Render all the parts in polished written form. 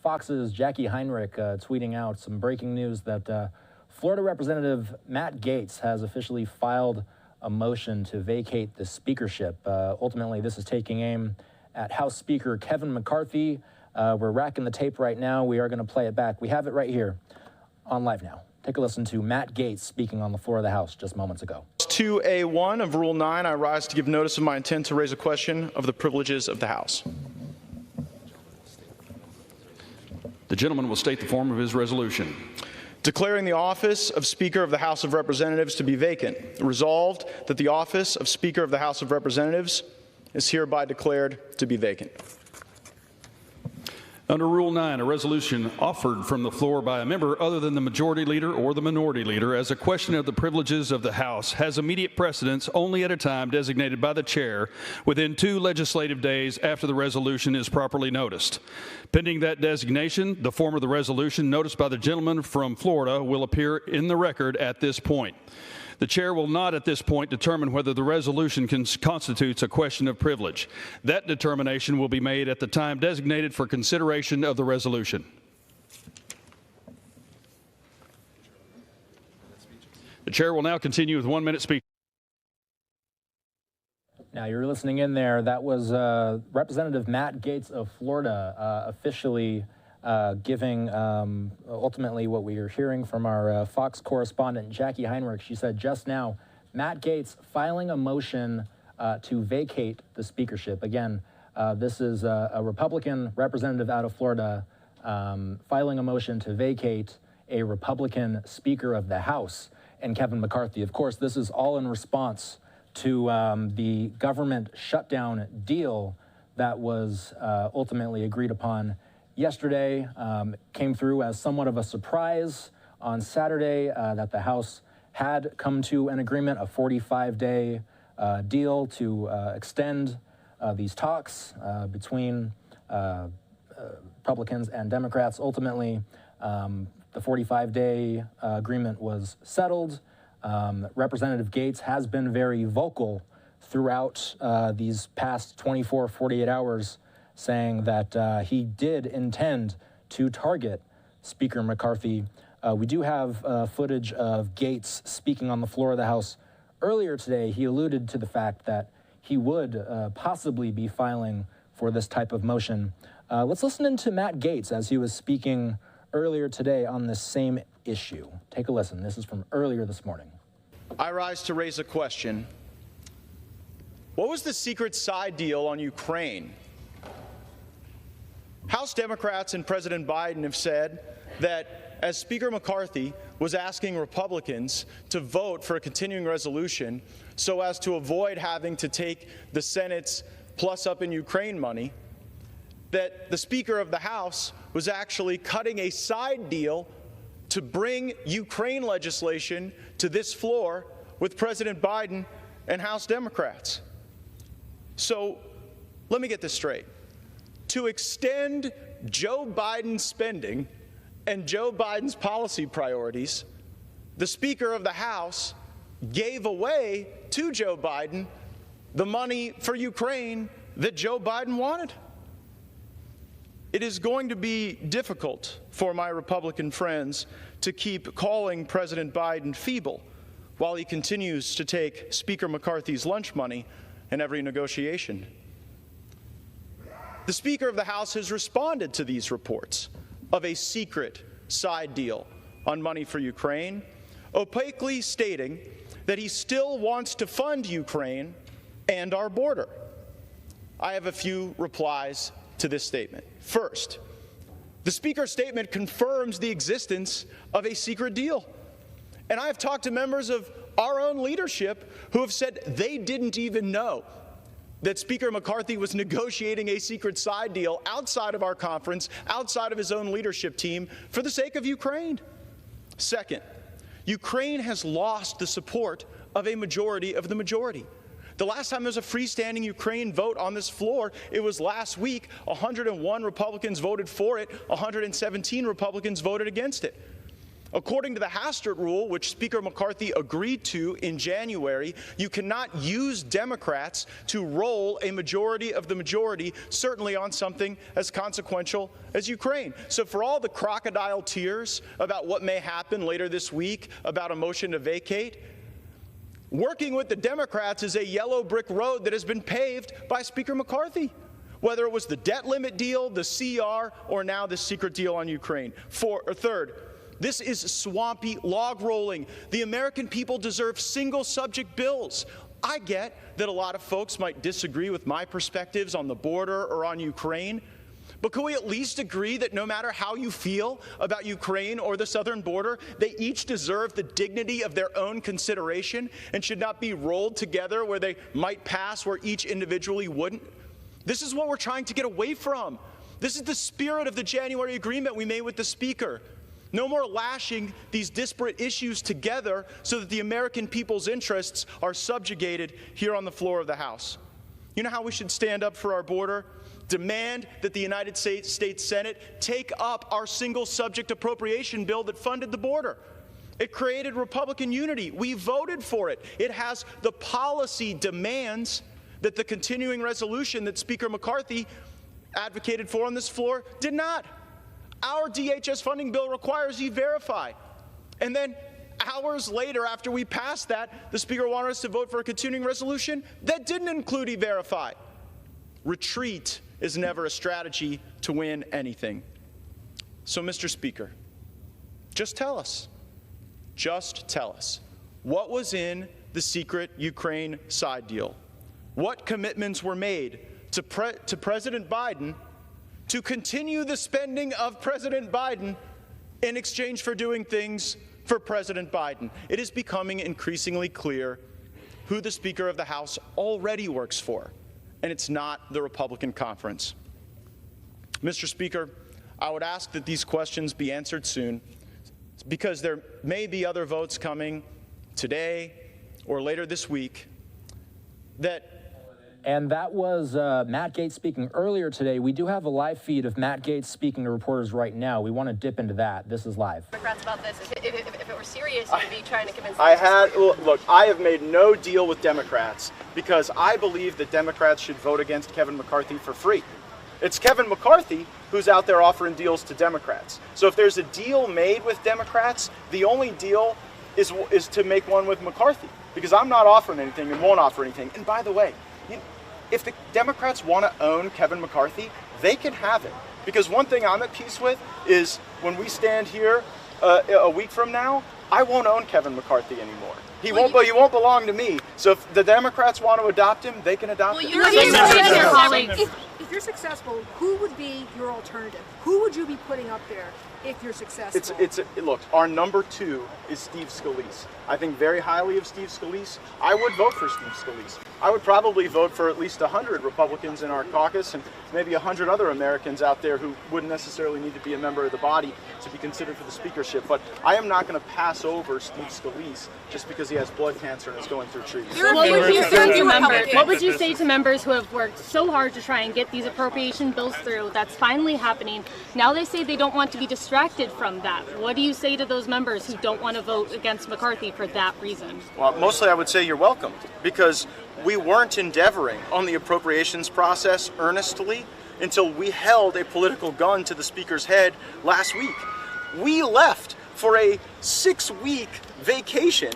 Fox's Jackie Heinrich tweeting out some breaking news that Florida Representative Matt Gaetz has officially filed a motion to vacate the speakership. Ultimately, this is taking aim at House Speaker Kevin McCarthy. We're racking the tape right now. We are going to play it back. We have it right here on LiveNOW. Take a listen to Matt Gaetz speaking on the floor of the House just moments ago. 2A1 of Rule 9, I rise to give notice of my intent to raise a question of the privileges of the House. The gentleman will state the form of his resolution. Declaring the office of Speaker of the House of Representatives to be vacant. Resolved that the office of Speaker of the House of Representatives is hereby declared to be vacant. Under Rule 9, a resolution offered from the floor by a member other than the majority leader or the minority leader as a question of the privileges of the House has immediate precedence only at a time designated by the chair within 2 legislative days after the resolution is properly noticed. Pending that designation, the form of the resolution noticed by the gentleman from Florida will appear in the record at this point. The chair will not at this point determine whether the resolution constitutes a question of privilege. That determination will be made at the time designated for consideration of the resolution. The chair will now continue with 1-minute speech. Now, you're listening in there. That was Representative Matt Gaetz of Florida officially giving ultimately what we are hearing from our Fox correspondent, Jackie Heinrich. She said just now, Matt Gaetz filing a motion to vacate the speakership. Again, this is a Republican representative out of Florida filing a motion to vacate a Republican Speaker of the House and Kevin McCarthy. Of course, this is all in response to the government shutdown deal that was ultimately agreed upon yesterday. Came through as somewhat of a surprise on Saturday that the House had come to an agreement, a 45-day deal to extend these talks between Republicans and Democrats. Ultimately, the 45-day agreement was settled. Representative Gaetz has been very vocal throughout these past 24, 48 hours, saying that he did intend to target Speaker McCarthy. We do have footage of Gaetz speaking on the floor of the House earlier today. He alluded to the fact that he would possibly be filing for this type of motion. Let's listen in to Matt Gaetz as he was speaking earlier today on this same issue. Take a listen. This is from earlier this morning. I rise to raise a question. What was the secret side deal on Ukraine? House Democrats and President Biden have said that as Speaker McCarthy was asking Republicans to vote for a continuing resolution so as to avoid having to take the Senate's plus up in Ukraine money, that the Speaker of the House was actually cutting a side deal to bring Ukraine legislation to this floor with President Biden and House Democrats. So let me get this straight. To extend Joe Biden's spending and Joe Biden's policy priorities, the Speaker of the House gave away to Joe Biden the money for Ukraine that Joe Biden wanted. It is going to be difficult for my Republican friends to keep calling President Biden feeble while he continues to take Speaker McCarthy's lunch money in every negotiation. The Speaker of the House has responded to these reports of a secret side deal on money for Ukraine, opaquely stating that he still wants to fund Ukraine and our border. I have a few replies to this statement. First, the Speaker's statement confirms the existence of a secret deal. And I have talked to members of our own leadership who have said they didn't even know that Speaker McCarthy was negotiating a secret side deal outside of our conference, outside of his own leadership team, for the sake of Ukraine. Second, Ukraine has lost the support of a majority of the majority. The last time there was a freestanding Ukraine vote on this floor, it was last week. 101 Republicans voted for it, 117 Republicans voted against it. According to the Hastert rule, which Speaker McCarthy agreed to in January, you cannot use Democrats to roll a majority of the majority, certainly on something as consequential as Ukraine. So for all the crocodile tears about what may happen later this week about a motion to vacate, working with the Democrats is a yellow brick road that has been paved by Speaker McCarthy, whether it was the debt limit deal, the CR, or now the secret deal on Ukraine. Third, this is swampy log rolling. The American people deserve single subject bills. I get that a lot of folks might disagree with my perspectives on the border or on Ukraine, but can we at least agree that no matter how you feel about Ukraine or the southern border, they each deserve the dignity of their own consideration and should not be rolled together where they might pass where each individually wouldn't? This is what we're trying to get away from. This is the spirit of the January agreement we made with the Speaker. No more lashing these disparate issues together so that the American people's interests are subjugated here on the floor of the House. You know how we should stand up for our border? Demand that the United States Senate take up our single subject appropriation bill that funded the border. It created Republican unity. We voted for it. It has the policy demands that the continuing resolution that Speaker McCarthy advocated for on this floor did not. Our DHS funding bill requires E-Verify. And then hours later, after we passed that, the Speaker wanted us to vote for a continuing resolution that didn't include E-Verify. Retreat is never a strategy to win anything. So, Mr. Speaker, just tell us, what was in the secret Ukraine side deal? What commitments were made to President Biden to continue the spending of President Biden in exchange for doing things for President Biden? It is becoming increasingly clear who the Speaker of the House already works for, and it's not the Republican conference. Mr. Speaker, I would ask that these questions be answered soon, because there may be other votes coming today or later this week And that was Matt Gaetz speaking earlier today. We do have a live feed of Matt Gaetz speaking to reporters right now. We want to dip into that. This is live. Democrats about this. If it were serious, you'd be trying to convince them. Look, I have made no deal with Democrats because I believe that Democrats should vote against Kevin McCarthy for free. It's Kevin McCarthy who's out there offering deals to Democrats. So if there's a deal made with Democrats, the only deal is to make one with McCarthy, because I'm not offering anything and won't offer anything. And by the way, if the Democrats want to own Kevin McCarthy, they can have it. Because one thing I'm at peace with is when we stand here a week from now, I won't own Kevin McCarthy anymore. He won't belong to me. So if the Democrats want to adopt him, they can adopt him. If you're successful, who would be your alternative? Who would you be putting up there if you're successful? Look, our number 2 is Steve Scalise. I think very highly of Steve Scalise. I would vote for Steve Scalise. I would probably vote for at least 100 Republicans in our caucus and maybe 100 other Americans out there who wouldn't necessarily need to be a member of the body to be considered for the speakership. But I am not going to pass over Steve Scalise just because he has blood cancer and is going through treatment. What would you say to members who have worked so hard to try and get these appropriation bills through? That's finally happening. Now they say they don't want to be distracted from that. What do you say to those members who don't want to vote against McCarthy for that reason? Well, mostly I would say you're welcome, because we weren't endeavoring on the appropriations process earnestly until we held a political gun to the Speaker's head last week. We left for a 6-week vacation,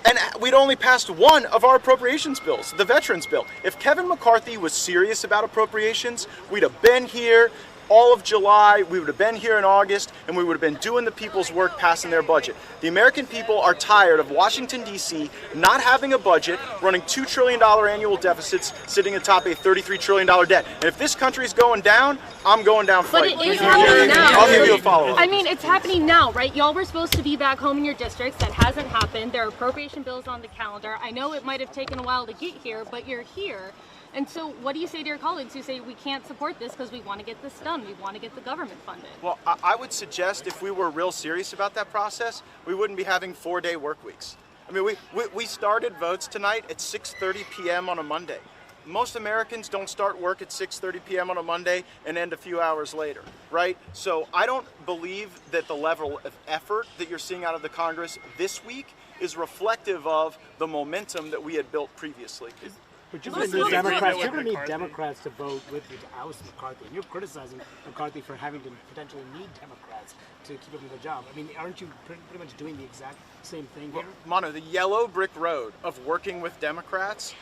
and we'd only passed one of our appropriations bills, the Veterans Bill. If Kevin McCarthy was serious about appropriations, we'd have been here all of July, we would have been here in August, and we would have been doing the people's work, passing their budget. The American people are tired of Washington, D.C. not having a budget, running $2 trillion annual deficits, sitting atop a $33 trillion debt. And if this country's going down, I'm going down But flight. it is happening now. I'll give you a follow-up. I mean, it's happening now, right? Y'all were supposed to be back home in your districts. That hasn't happened. There are appropriation bills on the calendar. I know it might have taken a while to get here, but you're here. And so what do you say to your colleagues who say we can't support this because we want to get this done, we want to get the government funded? Well, I would suggest if we were real serious about that process, we wouldn't be having 4-day work weeks. I mean, we started votes tonight at 6:30 p.m. on a Monday. most Americans don't start work at 6:30 p.m. on a Monday and end a few hours later, right? So I don't believe that the level of effort that you're seeing out of the Congress this week is reflective of the momentum that we had built previously. But you're going to need Democrats to vote with you to oust McCarthy, and you're criticizing McCarthy for having to potentially need Democrats to keep him in the job. I mean, aren't you pretty much doing the exact same thing here? Mono, the yellow brick road of working with Democrats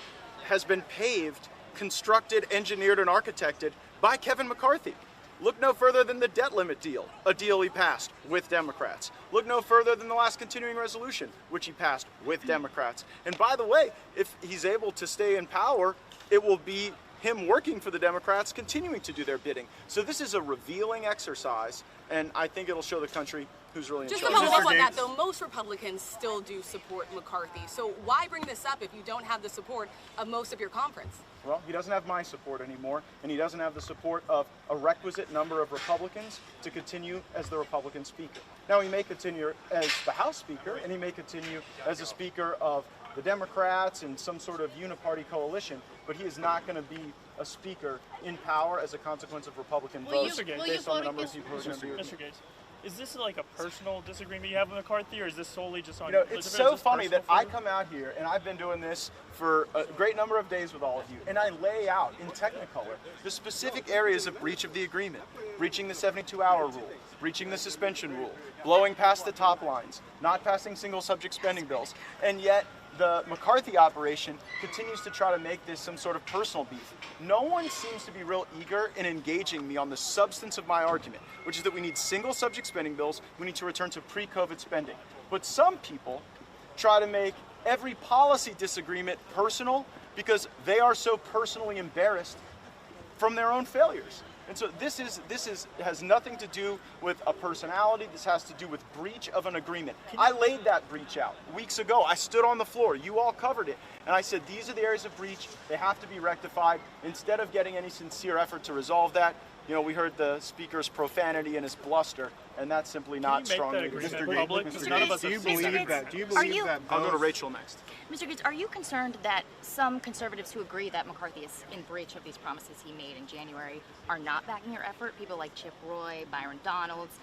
has been paved, constructed, engineered, and architected by Kevin McCarthy. Look no further than the debt limit deal, a deal he passed with Democrats. Look no further than the last continuing resolution, which he passed with Democrats. And by the way, if he's able to stay in power, it will be him working for the Democrats, continuing to do their bidding. So this is a revealing exercise, and I think it'll show the country who's really in charge. Just to follow up on that, though, most Republicans still do support McCarthy. So why bring this up if you don't have the support of most of your conference? Well, he doesn't have my support anymore, and he doesn't have the support of a requisite number of Republicans to continue as the Republican Speaker. Now, he may continue as the House Speaker, and he may continue as a Speaker of the Democrats and some sort of uniparty coalition, but he is not going to be a Speaker in power as a consequence of Republican votes based on the number of people who are going to be with him. Mr. Gaetz, is this like a personal disagreement you have with McCarthy, or is this solely just on? You know, it's so funny that I come out here, and I've been doing this for a great number of days with all of you, and I lay out in Technicolor the specific areas of breach of the agreement: breaching the 72-hour rule, breaching the suspension rule, blowing past the top lines, not passing single subject spending bills, and yet the McCarthy operation continues to try to make this some sort of personal beef. No one seems to be real eager in engaging me on the substance of my argument, which is that we need single subject spending bills, we need to return to pre-COVID spending. But some people try to make every policy disagreement personal because they are so personally embarrassed from their own failures. And so this has nothing to do with a personality. This has to do with breach of an agreement. I laid that breach out weeks ago. I stood on the floor. You all covered it. And I said, these are the areas of breach. They have to be rectified. Instead of getting any sincere effort to resolve that, you know, we heard the speaker's profanity and his bluster, and that's simply not strong leadership. Do you believe that? I'll go to Rachel next. Mr. Gaetz, are you concerned that some conservatives who agree that McCarthy is in breach of these promises he made in January are not backing your effort? People like Chip Roy, Byron Donalds,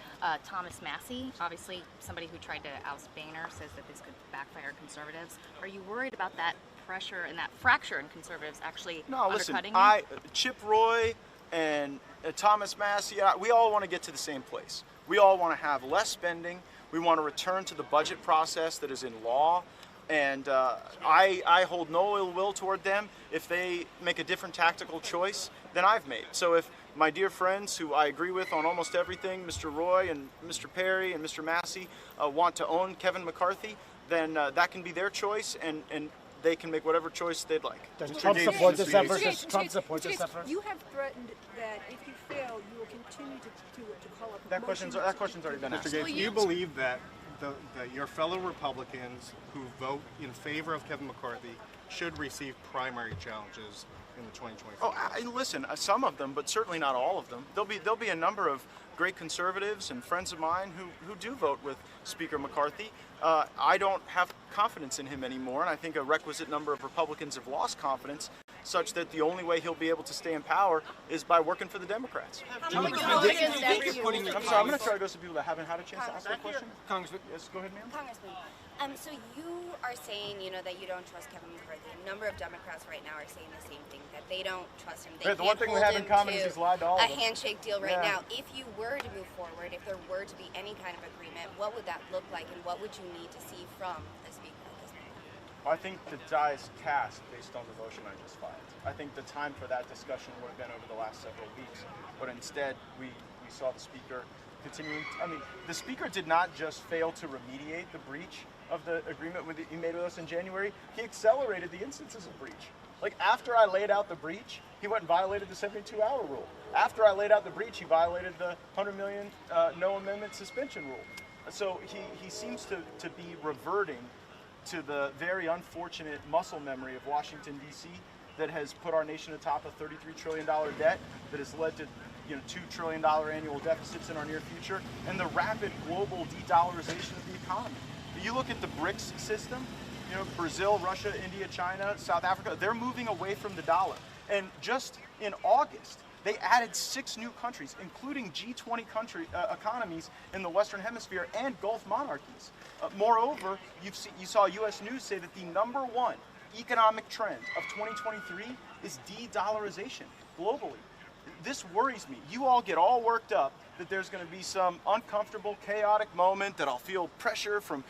Thomas Massie, obviously somebody who tried to oust Boehner, says that this could backfire conservatives. Are you worried about that pressure and that fracture in conservatives actually undercutting you? Chip Roy and Thomas Massie, we all want to get to the same place. We all want to have less spending. We want to return to the budget process that is in law. And I hold no ill will toward them if they make a different tactical choice than I've made. So if my dear friends who I agree with on almost everything, Mr. Roy and Mr. Perry and Mr. Massie, want to own Kevin McCarthy, then that can be their choice, and they can make whatever choice they'd like. Does Trump support this effort? Does Trump support this effort? You have threatened that if you fail, you will continue to call up. That question's already been asked. Mr. Gaetz, do you believe that your fellow Republicans who vote in favor of Kevin McCarthy should receive primary challenges in the 2024? Oh, listen, some of them, but certainly not all of them. There'll be a number of great conservatives and friends of mine who do vote with Speaker McCarthy. I don't have confidence in him anymore, and I think a requisite number of Republicans have lost confidence, such that the only way he'll be able to stay in power is by working for the Democrats. I'm sorry, I'm going to try to go to people that haven't had a chance to ask a question. Congressman, yes, go ahead, ma'am. Congressman, so you are saying, that you don't trust Kevin McCarthy. A number of Democrats right now are saying the same thing, that they don't trust him. They the one thing we have in common is he's lied to all of a them. handshake deal right now. If you were to move forward, if there were to be any kind of agreement, what would that look like, and what would you need to see from the Speaker at this point? I think the die is cast based on the motion I just filed. I think the time for that discussion would have been over the last several weeks, but instead we saw the Speaker continuing. The Speaker did not just fail to remediate the breach of the agreement he made with us in January, he accelerated the instances of breach. Like, after I laid out the breach, he went and violated the 72-hour rule. After I laid out the breach, he violated the $100 million no amendment suspension rule. So he seems to be reverting to the very unfortunate muscle memory of Washington, D.C., that has put our nation atop a $33 trillion debt, that has led to $2 trillion annual deficits in our near future, and the rapid global de-dollarization of the economy. You look at the BRICS system, Brazil, Russia, India, China, South Africa, they're moving away from the dollar. And just in August, they added 6 new countries, including G20 economies in the Western Hemisphere and Gulf monarchies. Moreover, you saw U.S. News say that the #1 economic trend of 2023 is de-dollarization globally. This worries me. You all get all worked up that there's going to be some uncomfortable, chaotic moment, that I'll feel pressure from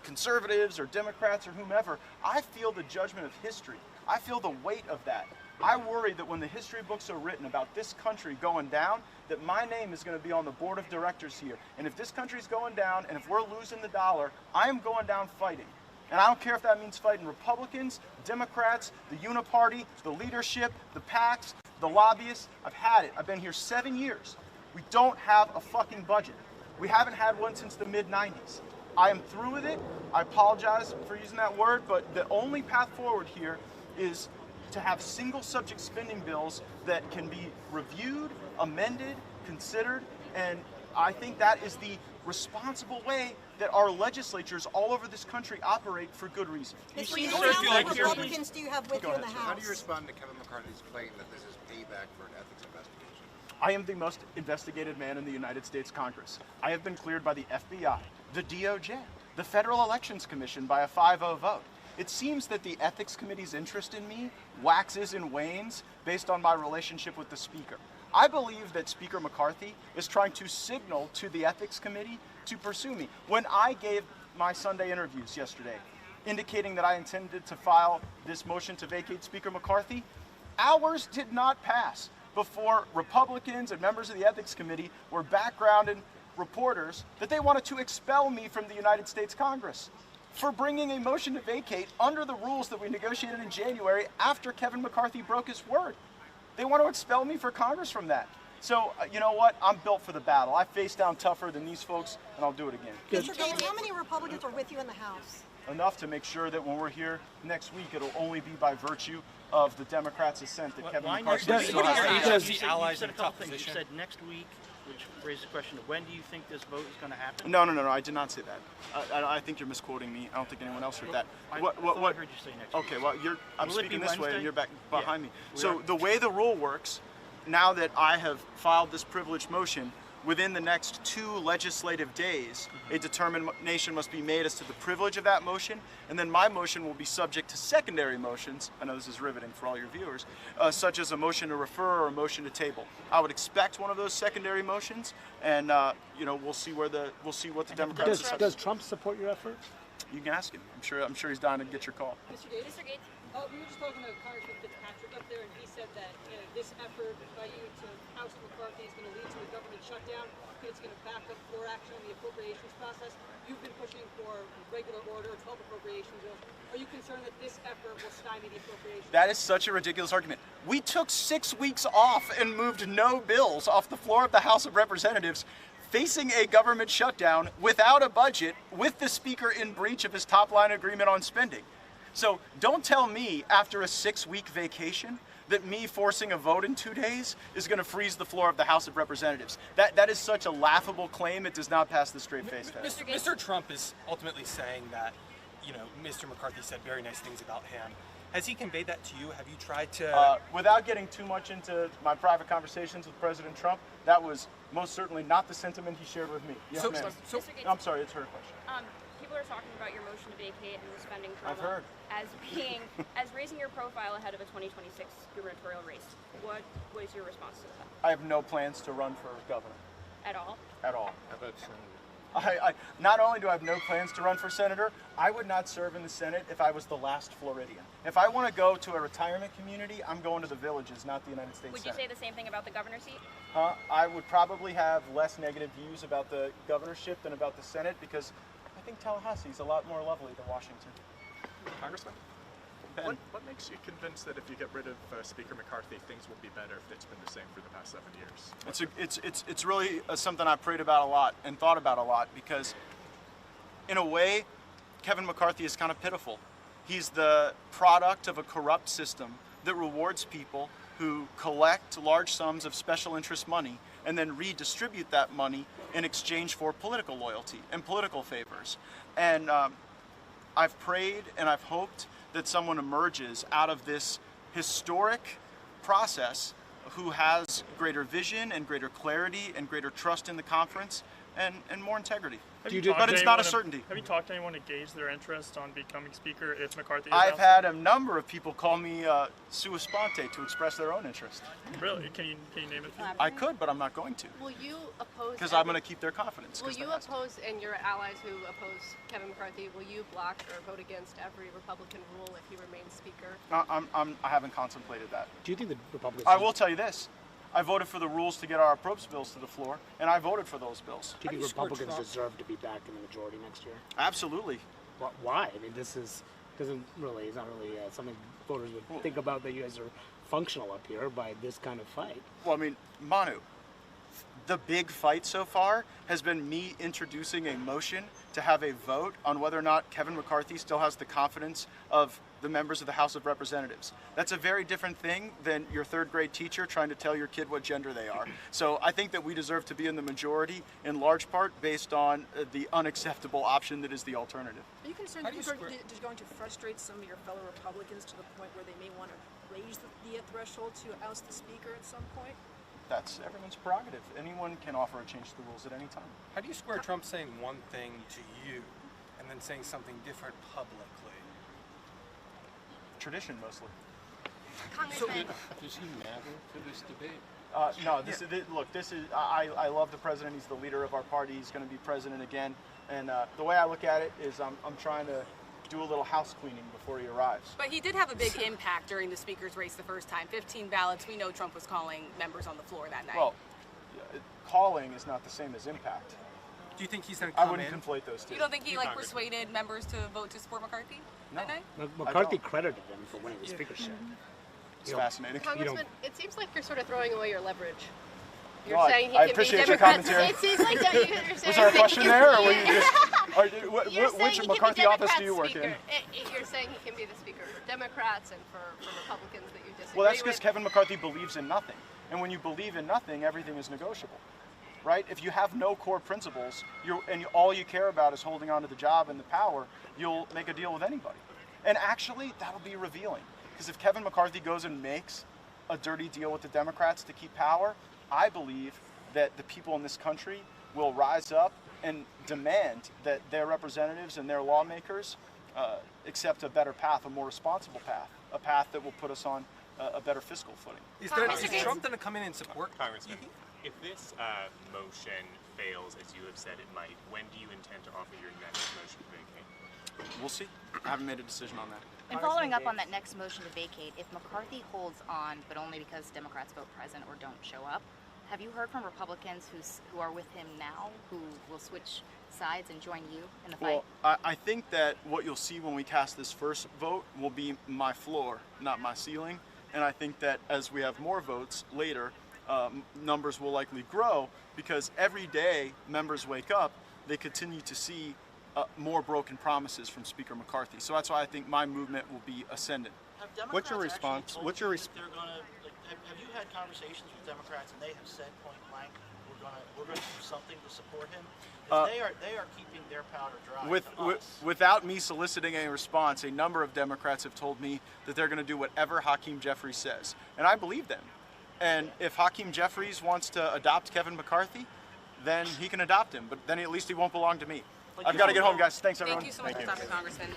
conservatives or Democrats or whomever. I feel the judgment of history. I feel the weight of that. I worry that when the history books are written about this country going down, that my name is going to be on the board of directors here. And if this country's going down, and if we're losing the dollar, I am going down fighting. And I don't care if that means fighting Republicans, Democrats, the Uniparty, the leadership, the PACs, the lobbyists. I've had it. I've been here 7 years. We don't have a fucking budget. We haven't had one since the mid-90s. I am through with it. I apologize for using that word, but the only path forward here is to have single subject spending bills that can be reviewed, amended, considered, and I think that is the responsible way that our legislatures all over this country operate for good reason. Mr. Gaetz, how many Republicans do you have with you in the House? How do you respond to Kevin McCarthy's claim that this is payback for an ethics investigation? I am the most investigated man in the United States Congress. I have been cleared by the FBI, the DOJ, the Federal Elections Commission by a 5-0 vote. It seems that the Ethics Committee's interest in me waxes and wanes based on my relationship with the Speaker. I believe that Speaker McCarthy is trying to signal to the Ethics Committee to pursue me. When I gave my Sunday interviews yesterday, indicating that I intended to file this motion to vacate Speaker McCarthy, hours did not pass before Republicans and members of the Ethics Committee were backgrounding reporters that they wanted to expel me from the United States Congress for bringing a motion to vacate under the rules that we negotiated in January after Kevin McCarthy broke his word. They want to expel me for Congress from that. So, you know what? I'm built for the battle. I face down tougher than these folks, and I'll do it again. Mr. Gaetz, how many Republicans are with you in the House? Enough to make sure that when we're here next week, it'll only be by virtue of the Democrats' assent that Kevin McCarthy allies in a tough position. You said next week, which raises the question of when do you think this vote is going to happen? No, I did not say that. I think you're misquoting me. I don't think anyone else heard that. I heard you say next week. Okay, well, I'm speaking this way and you're back behind me. So are. the way the rule works, now that I have filed this privileged motion, within the next 2 legislative days, a determination must be made as to the privilege of that motion, and then my motion will be subject to secondary motions. I know this is riveting for all your viewers, such as a motion to refer or a motion to table. I would expect one of those secondary motions, and we'll see what the Democrats decide. Does Trump support your effort? You can ask him. I'm sure he's dying to get your call. Mr. Gaetz, we were just talking to Congressman Fitzpatrick up there, and he said that this effort by you to oust McCarthy is going to lead to a government shutdown. It's going to back up floor action on the appropriations process. You've been pushing for regular order 12 appropriation bills. Are you concerned that this effort will stymie the appropriations? That is such a ridiculous argument. We took 6 weeks off and moved no bills off the floor of the House of Representatives, facing a government shutdown without a budget, with the Speaker in breach of his top-line agreement on spending. So don't tell me after a 6-week vacation that me forcing a vote in 2 days is going to freeze the floor of the House of Representatives. That is such a laughable claim. It does not pass the straight face test. Mr. Trump is ultimately saying that, Mr. McCarthy said very nice things about him. Has he conveyed that to you? Have you tried to... Without getting too much into my private conversations with President Trump, that was most certainly not the sentiment he shared with me. Yes, ma'am. I'm sorry, it's her question. People are talking about your motion to vacate and the spending I've heard. as raising your profile ahead of a 2026 gubernatorial race. What is your response to that? I have no plans to run for governor. At all? At all. How about Senator? Not only do I have no plans to run for senator, I would not serve in the Senate if I was the last Floridian. If I want to go to a retirement community, I'm going to the villages, not the United States Senate. Would you say the same thing about the governor seat? I would probably have less negative views about the governorship than about the Senate, because I think Tallahassee is a lot more lovely than Washington. Congressman, what makes you convinced that if you get rid of Speaker McCarthy, things will be better if it's been the same for the past 7 years? It's really something I prayed about a lot and thought about a lot, because in a way, Kevin McCarthy is kind of pitiful. He's the product of a corrupt system that rewards people who collect large sums of special interest money and then redistribute that money in exchange for political loyalty and political favors. And I've prayed and I've hoped that someone emerges out of this historic process who has greater vision and greater clarity and greater trust in the conference and more integrity. But it's not a certainty. Have you talked to anyone to gauge their interest on becoming Speaker if McCarthy is I've ousted? had a number of people call me sua sponte to express their own interest. Really? Can you name it? I could, but I'm not going to. Will you oppose? Because I'm going to keep their confidence. Will you oppose, and your allies who oppose Kevin McCarthy, will you block or vote against every Republican rule if he remains Speaker? I haven't contemplated that. Do you think the Republicans? I will tell you this. I voted for the rules to get our approach bills to the floor, and I voted for those bills. Do you think Republicans deserve to be back in the majority next year? Absolutely. Why? I mean, it's not really something voters would think about, that you guys are functional up here by this kind of fight. Well, I mean, Manu, the big fight so far has been me introducing a motion to have a vote on whether or not Kevin McCarthy still has the confidence of the members of the House of Representatives. That's a very different thing than your third grade teacher trying to tell your kid what gender they are. So I think that we deserve to be in the majority in large part based on the unacceptable option that is the alternative. Are you concerned that this is going to frustrate some of your fellow Republicans to the point where they may want to raise the threshold to oust the Speaker at some point? That's everyone's prerogative. Anyone can offer a change to the rules at any time. How do you square Trump saying one thing to you and then saying something different publicly? Tradition, mostly. So does he matter to this debate? No, this is, I love the president. He's the leader of our party. He's going to be president again. And the way I look at it is I'm trying to do a little house cleaning before he arrives. But he did have a big impact during the Speaker's race the first time. 15 ballots. We know Trump was calling members on the floor that night. Well, calling is not the same as impact. Do you think he's going to come in? I wouldn't conflate those two. You don't think he persuaded members to vote to support McCarthy that night? McCarthy credited him for winning the speakership. It's fascinating. Congressman, it seems like you're sort of throwing away your leverage. You're Well, saying he I can appreciate be your Democrats. commentary. It seems like that you're saying. Was there a question there, or were you just? You're saying Which he McCarthy can be office do you work Democrat in? speaker. You're saying he can be the speaker for Democrats and for Republicans that you disagree Well, that's because with. Kevin McCarthy believes in nothing. And when you believe in nothing, everything is negotiable. Right? If you have no core principles, all you care about is holding on to the job and the power, you'll make a deal with anybody. And actually, that'll be revealing. Because if Kevin McCarthy goes and makes a dirty deal with the Democrats to keep power, I believe that the people in this country will rise up and demand that their representatives and their lawmakers accept a better path, a more responsible path, a path that will put us on a better fiscal footing. Is Trump going to come in and support Congressman? If this motion fails, as you have said it might, when do you intend to offer your next motion to vacate? We'll see. I haven't made a decision on that. And following up on that next motion to vacate, if McCarthy holds on, but only because Democrats vote present or don't show up, have you heard from Republicans who are with him now, who will switch sides and join you in the fight? Well, I think that what you'll see when we cast this first vote will be my floor, not my ceiling. And I think that as we have more votes later, numbers will likely grow, because every day members wake up, they continue to see more broken promises from Speaker McCarthy. So that's why I think my movement will be ascendant. What's your response? What's your response? They're going to. Have you had conversations with Democrats and they have said point blank, we're going to do something to support him? They are keeping their powder dry. Without me soliciting a response, a number of Democrats have told me that they're going to do whatever Hakeem Jeffries says, and I believe them. And if Hakeem Jeffries wants to adopt Kevin McCarthy, then he can adopt him, but then at least he won't belong to me. I've got to get home, guys. Thanks, everyone. Thank you so much for stopping, Congressman.